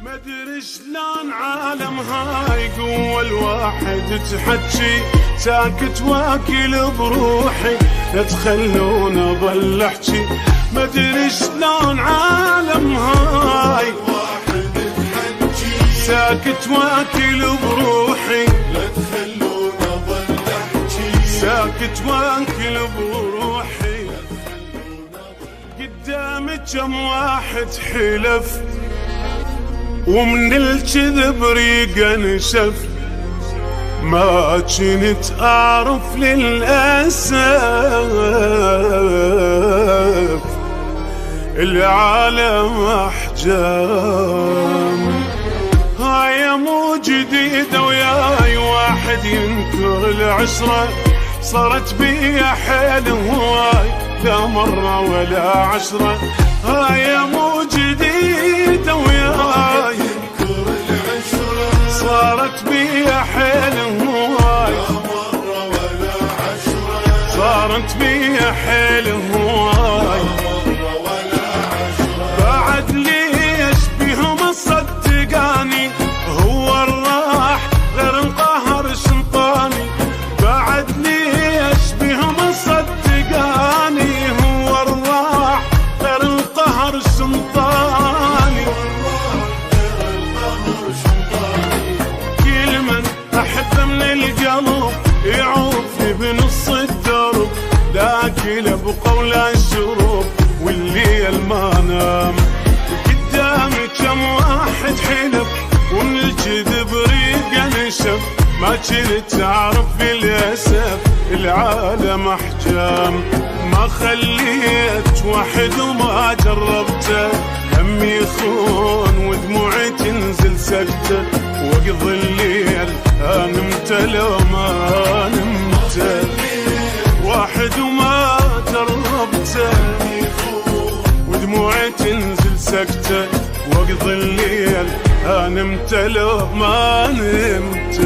مدري شلون عالم هاي قوة الواحد تحكي ساكت واكل بروحي لا تخلون اظل احكي. مدري شلون عالم هاي واحد تحكي ساكت واكل بروحي لا تخلون اظل احكي. ساكت واكل بروحي قدامي كم واحد حلف ومن الكذب ريقه نشف ما كنت اعرف للاسف العالم احجام. هاي مو جديده وياي واحد ينكر العشره صارت بيا حيل هواي لا مره ولا عشره. هاي مو جديده وياي ينكر العشره صارت بيا حيل هواي لا مره ولا عشره. صارت بيا حيل هواي لا مره ولا عشره. بعد ليش بهم صدقاني هو الراح غير انقهر شنطاني. بعد ليش بهم صدقاني هو الراح غير انقهر شنطاني. كل من احبه من القلب يعوفني بنص الدرب لا كلب وقولا الشروب والليل ما نام. قدامي كم واحد حلف ومن الكذب ريقه نشف ما كنت اعرف للاسف العالم احجام. ما خليت واحد وما جربته همي يخون ودموعي تنزل سكته واقضي الليل نمت لو ما نمت. واحد وما جربته ودموعي تنزل سكته واقضي الليل نمت لو ما نمت.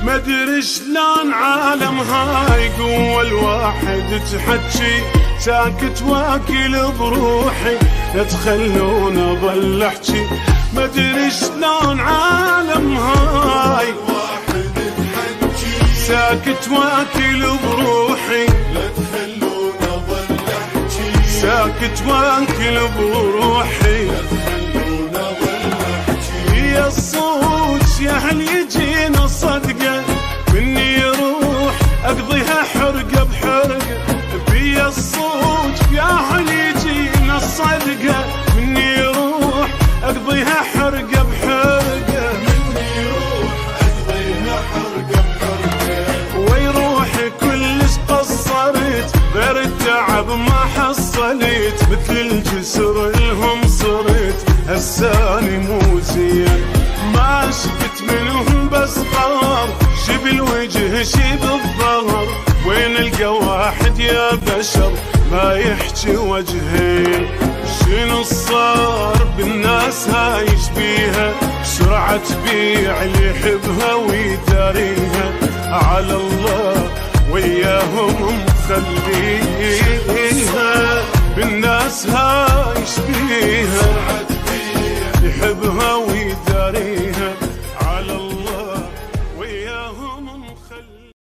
مدري شلون عالم هاي قوة الواحد تحكي ساكت واكل بروحي لا تخلون اظل احكي. مدري شلون عالم هاي واحد تحكي ساكت واكل بروحي لا تخلون اظل احكي. ساكت واكل بروحي لا تخلون اظل احكي. يا الصوت يا هل يجينا صدقه مني يروح اقضيها حرقه بحرقه. بيا الصوت يا هل يجينا الصدقه مني يروح اقضيها حرقه بحرقه. مني يروح اقضيها حرقه بحرقه. ويروحي كلش قصرت غير التعب ما حصلت مثل الجسر لهم صرت هساني مو زين. ما شفت منهم بس قهر شب الوجه شب الظهر وين القى واحد يا بشر ما يحكي وجهين. شنو صار بالناس هاي يشبيها بسرعة تبيع اللي يحبها ويداريها على الله وياهم مخليها. بالناس هاي